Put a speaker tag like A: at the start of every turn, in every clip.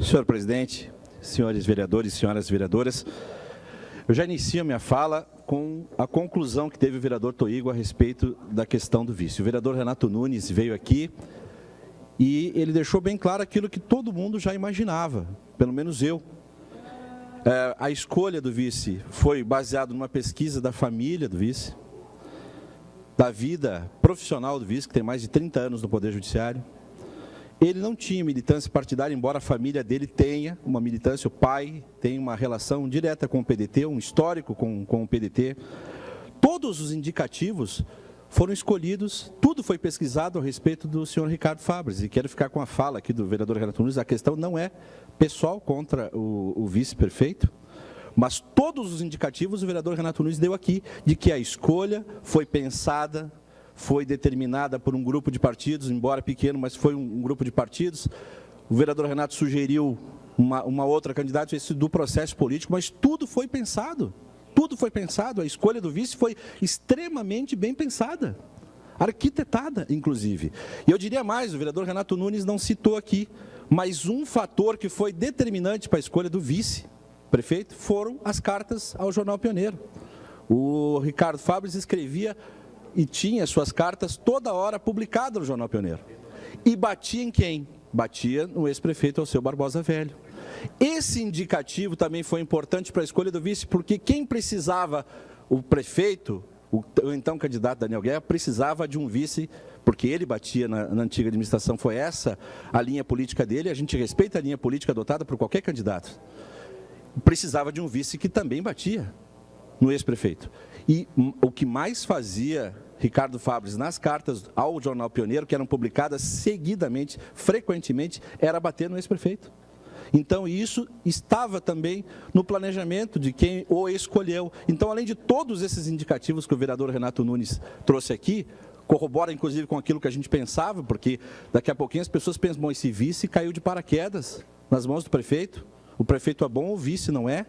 A: Senhor presidente, senhores vereadores e senhoras vereadoras, eu já inicio a minha fala com a conclusão que teve o vereador Toigo a respeito da questão do vice. O vereador Renato Nunes veio aqui e ele deixou bem claro aquilo que todo mundo já imaginava, pelo menos eu. A escolha do vice foi baseada numa pesquisa da família do vice, da vida profissional do vice, que tem mais de 30 anos no Poder Judiciário. Ele não tinha militância partidária, embora a família dele tenha uma militância, o pai tem uma relação direta com o PDT, um histórico com o PDT. Todos os indicativos foram escolhidos, tudo foi pesquisado a respeito do senhor Ricardo Fabres. E quero ficar com a fala aqui do vereador Renato Nunes, a questão não é pessoal contra o vice-prefeito, mas todos os indicativos o vereador Renato Nunes deu aqui, de que a escolha foi pensada, foi determinada por um grupo de partidos, embora pequeno, mas foi um grupo de partidos. O vereador Renato sugeriu uma outra candidata, esse do processo político, mas tudo foi pensado. Tudo foi pensado, a escolha do vice foi extremamente bem pensada, arquitetada, inclusive. E eu diria mais, o vereador Renato Nunes não citou aqui, mas um fator que foi determinante para a escolha do vice-prefeito foram as cartas ao Jornal Pioneiro. O Ricardo Fabres escrevia e tinha suas cartas toda hora publicadas no Jornal Pioneiro. E batia em quem? Batia no ex-prefeito Alceu Barbosa Velho. Esse indicativo também foi importante para a escolha do vice, porque quem precisava, o prefeito, o então candidato Daniel Guerra, precisava de um vice, porque ele batia na antiga administração, foi essa a linha política dele, a gente respeita a linha política adotada por qualquer candidato. Precisava de um vice que também batia no ex-prefeito. E o que mais fazia Ricardo Fabres nas cartas ao Jornal Pioneiro, que eram publicadas seguidamente, frequentemente, era bater no ex-prefeito. Então, isso estava também no planejamento de quem o escolheu. Então, além de todos esses indicativos que o vereador Renato Nunes trouxe aqui, corrobora, inclusive, com aquilo que a gente pensava, porque daqui a pouquinho as pessoas pensam, bom, esse vice caiu de paraquedas nas mãos do prefeito. O prefeito é bom, o vice não é.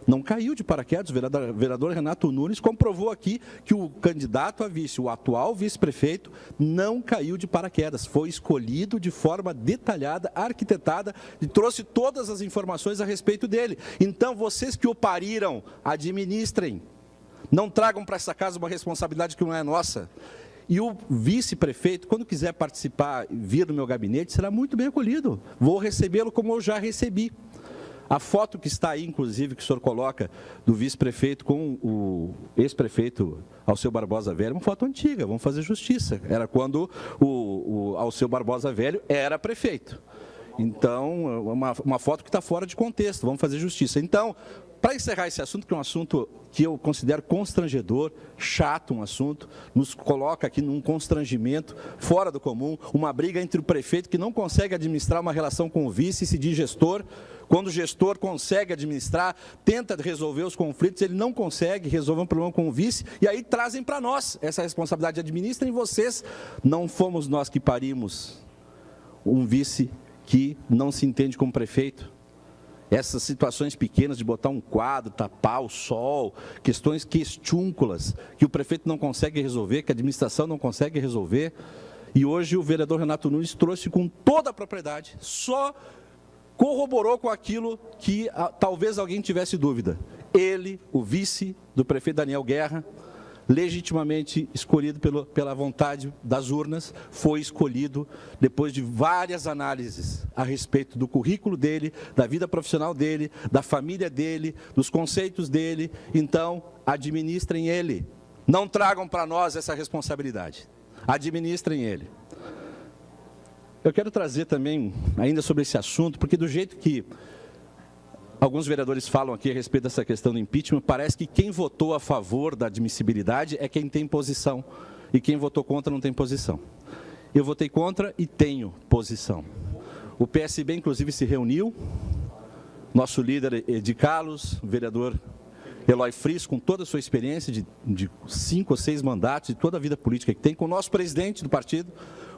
A: Não caiu de paraquedas, o vereador Renato Nunes comprovou aqui que o candidato a vice, o atual vice-prefeito, não caiu de paraquedas, foi escolhido de forma detalhada, arquitetada, e trouxe todas as informações a respeito dele. Então, vocês que o pariram, administrem, não tragam para essa casa uma responsabilidade que não é nossa. E o vice-prefeito, quando quiser participar, vir no meu gabinete, será muito bem acolhido. Vou recebê-lo como eu já recebi. A foto que está aí, inclusive, que o senhor coloca do vice-prefeito com o ex-prefeito Alceu Barbosa Velho, é uma foto antiga, vamos fazer justiça. Era quando o Alceu Barbosa Velho era prefeito. Então, uma foto que está fora de contexto, vamos fazer justiça. Então, para encerrar esse assunto, que é um assunto que eu considero constrangedor, chato um assunto, nos coloca aqui num constrangimento fora do comum, uma briga entre o prefeito que não consegue administrar uma relação com o vice e se diz gestor. Quando o gestor consegue administrar, tenta resolver os conflitos, ele não consegue resolver um problema com o vice, e aí trazem para nós essa responsabilidade, administrem vocês. Não fomos nós que parimos um vice que não se entende como prefeito. Essas situações pequenas de botar um quadro, tapar o sol, questões questiúnculas, que o prefeito não consegue resolver, que a administração não consegue resolver. E hoje o vereador Renato Nunes trouxe com toda a propriedade, só corroborou com aquilo que talvez alguém tivesse dúvida. Ele, o vice do prefeito Daniel Guerra, legitimamente escolhido pela vontade das urnas, foi escolhido depois de várias análises a respeito do currículo dele, da vida profissional dele, da família dele, dos conceitos dele. Então, administrem ele. Não tragam para nós essa responsabilidade. Administrem ele. Eu quero trazer também, ainda sobre esse assunto, porque do jeito que alguns vereadores falam aqui a respeito dessa questão do impeachment, parece que quem votou a favor da admissibilidade é quem tem posição, e quem votou contra não tem posição. Eu votei contra e tenho posição. O PSB, inclusive, se reuniu, nosso líder Edi Carlos, o vereador Eloy Frisch, com toda a sua experiência de 5 ou 6 mandatos, de toda a vida política que tem, com o nosso presidente do partido,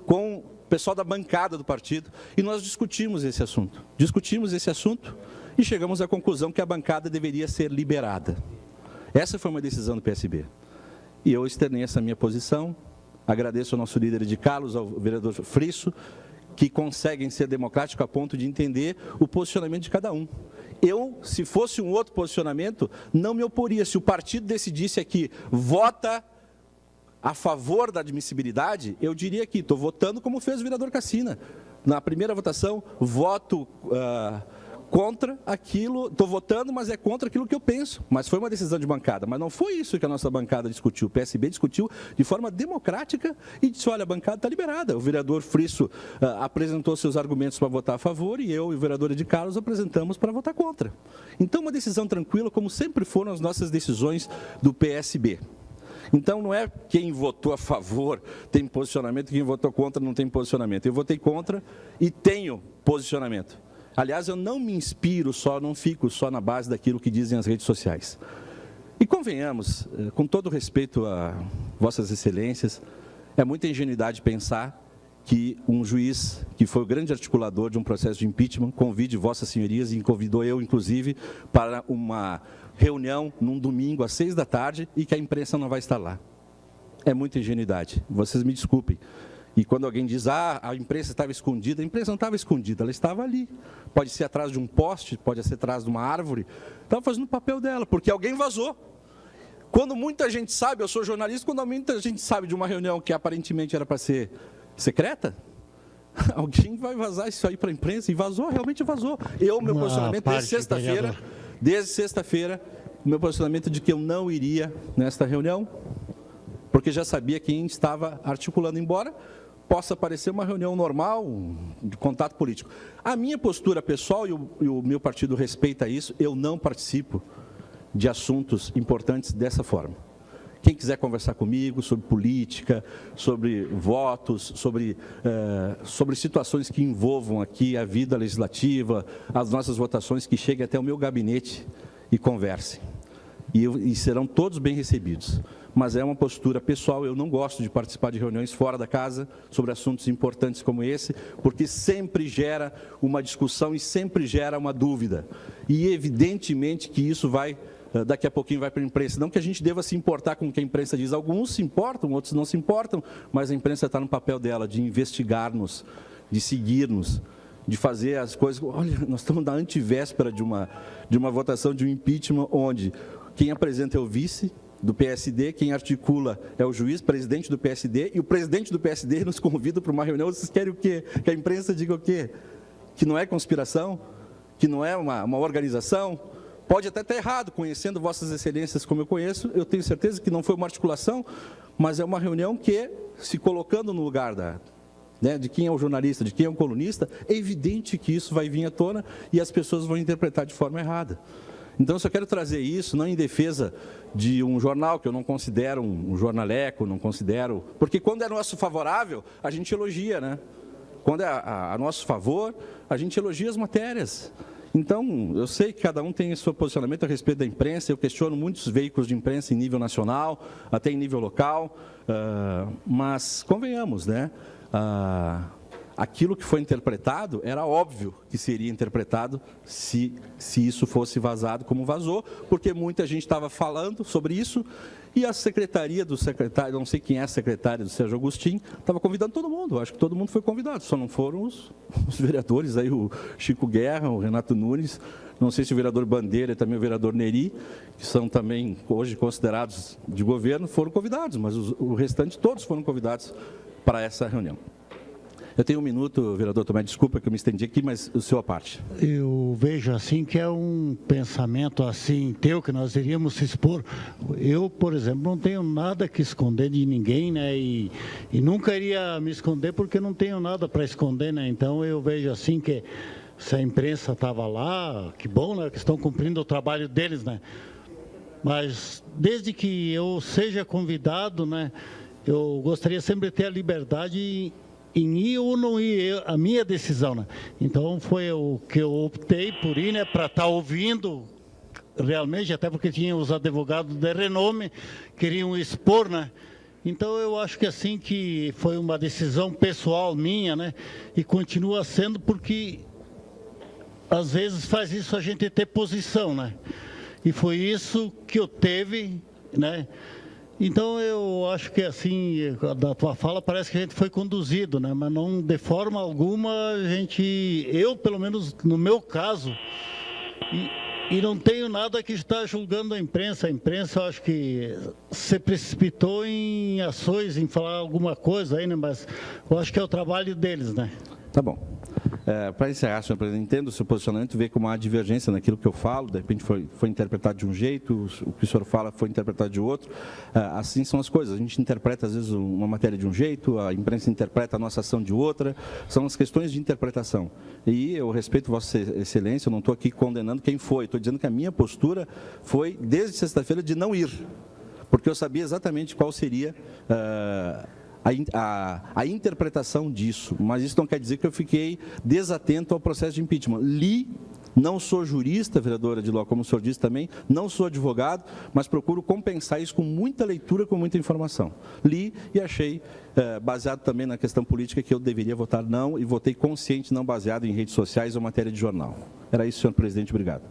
A: com o pessoal da bancada do partido, e nós discutimos esse assunto. E chegamos à conclusão que a bancada deveria ser liberada. Essa foi uma decisão do PSB. E eu externei essa minha posição, agradeço ao nosso líder Edi Carlos, ao vereador Frisso, que conseguem ser democráticos a ponto de entender o posicionamento de cada um. Eu, se fosse um outro posicionamento, não me oporia. Se o partido decidisse aqui, vota a favor da admissibilidade, eu diria que estou votando como fez o vereador Cassina. Na primeira votação, voto contra aquilo, estou votando, mas é contra aquilo que eu penso. Mas foi uma decisão de bancada, mas não foi isso que a nossa bancada discutiu. O PSB discutiu de forma democrática e disse, olha, a bancada está liberada. O vereador Frisso apresentou seus argumentos para votar a favor e eu e o vereador Edi Carlos apresentamos para votar contra. Então, uma decisão tranquila, como sempre foram as nossas decisões do PSB. Então, não é quem votou a favor tem posicionamento, quem votou contra não tem posicionamento. Eu votei contra e tenho posicionamento. Aliás, eu não me inspiro só, não fico só na base daquilo que dizem as redes sociais. E convenhamos, com todo respeito a vossas excelências, é muita ingenuidade pensar que um juiz, que foi o grande articulador de um processo de impeachment, convide vossas senhorias e convidou eu, inclusive, para uma reunião num domingo às 6 da tarde e que a imprensa não vai estar lá. É muita ingenuidade, vocês me desculpem. E quando alguém diz, a imprensa estava escondida, a imprensa não estava escondida, ela estava ali. Pode ser atrás de um poste, pode ser atrás de uma árvore, estava fazendo o papel dela, porque alguém vazou. Quando muita gente sabe, eu sou jornalista, quando muita gente sabe de uma reunião que aparentemente era para ser secreta, alguém vai vazar isso aí para a imprensa, e vazou, realmente vazou. Meu posicionamento desde sexta-feira, o meu posicionamento de que eu não iria nesta reunião, porque já sabia quem estava articulando, embora possa parecer uma reunião normal de contato político. A minha postura pessoal, e o meu partido respeita isso, eu não participo de assuntos importantes dessa forma. Quem quiser conversar comigo sobre política, sobre votos, sobre situações que envolvam aqui a vida legislativa, as nossas votações, que cheguem até o meu gabinete e conversem. E serão todos bem recebidos. Mas é uma postura pessoal, eu não gosto de participar de reuniões fora da casa sobre assuntos importantes como esse, porque sempre gera uma discussão e sempre gera uma dúvida. E evidentemente que isso daqui a pouquinho vai para a imprensa. Não que a gente deva se importar com o que a imprensa diz. Alguns se importam, outros não se importam, mas a imprensa está no papel dela de investigar-nos, de seguir-nos, de fazer as coisas. Olha, nós estamos na antivéspera de uma votação de um impeachment, onde quem apresenta é o vice do PSD, quem articula é o juiz, presidente do PSD, e o presidente do PSD nos convida para uma reunião. Vocês querem o quê? Que a imprensa diga o quê? Que não é conspiração? Que não é uma organização? Pode até estar errado, conhecendo vossas excelências como eu conheço, eu tenho certeza que não foi uma articulação, mas é uma reunião que, se colocando no lugar de quem é o jornalista, de quem é o colunista, é evidente que isso vai vir à tona e as pessoas vão interpretar de forma errada. Então, eu só quero trazer isso, não em defesa de um jornal, que eu não considero um jornaleco, não considero... Porque quando é nosso favorável, a gente elogia, né? Quando é a nosso favor, a gente elogia as matérias. Então, eu sei que cada um tem seu posicionamento a respeito da imprensa, eu questiono muitos veículos de imprensa em nível nacional, até em nível local, mas convenhamos, né? Aquilo que foi interpretado, era óbvio que seria interpretado se isso fosse vazado como vazou, porque muita gente estava falando sobre isso, e a secretaria do secretário, não sei quem é a secretária do Sérgio Agostinho, estava convidando todo mundo, acho que todo mundo foi convidado, só não foram os vereadores, aí o Chico Guerra, o Renato Nunes, não sei se o vereador Bandeira e também o vereador Neri, que são também hoje considerados de governo, foram convidados, mas o restante todos foram convidados para essa reunião. Eu tenho um minuto, vereador Tomé, desculpa que eu me estendi aqui, mas o seu à parte.
B: Eu vejo assim que é um pensamento assim teu, que nós iríamos se expor. Eu, por exemplo, não tenho nada que esconder de ninguém, né? E nunca iria me esconder porque não tenho nada para esconder, né? Então eu vejo assim que se a imprensa estava lá, que bom, né? Que estão cumprindo o trabalho deles, né? Mas desde que eu seja convidado, né? Eu gostaria sempre de ter a liberdade em ir ou não ir, a minha decisão, né? Então foi o que eu optei por ir, né, para estar ouvindo realmente, até porque tinha os advogados de renome, queriam expor, né? Então eu acho que assim que foi uma decisão pessoal minha, né? E continua sendo, porque às vezes faz isso a gente ter posição, né? E foi isso que eu teve, né? Então, eu acho que, assim, da tua fala, parece que a gente foi conduzido, né? Mas não, de forma alguma, eu, pelo menos no meu caso, e não tenho nada que estar julgando a imprensa. A imprensa, eu acho que se precipitou em ações, em falar alguma coisa aí, né? Mas eu acho que é o trabalho deles, né?
A: Tá bom. Para encerrar, senhor presidente, entendo o seu posicionamento, vê como há divergência naquilo que eu falo, de repente foi interpretado de um jeito, o que o senhor fala foi interpretado de outro, assim são as coisas, a gente interpreta às vezes uma matéria de um jeito, a imprensa interpreta a nossa ação de outra, são as questões de interpretação. E eu respeito Vossa Excelência, eu não estou aqui condenando quem foi, estou dizendo que a minha postura foi, desde sexta-feira, de não ir, porque eu sabia exatamente qual seria a interpretação disso, mas isso não quer dizer que eu fiquei desatento ao processo de impeachment. Li, não sou jurista, vereadora Ediló, como o senhor disse também, não sou advogado, mas procuro compensar isso com muita leitura, com muita informação. Li e achei, baseado também na questão política, que eu deveria votar não, e votei consciente, não baseado em redes sociais ou matéria de jornal. Era isso, senhor presidente, obrigado.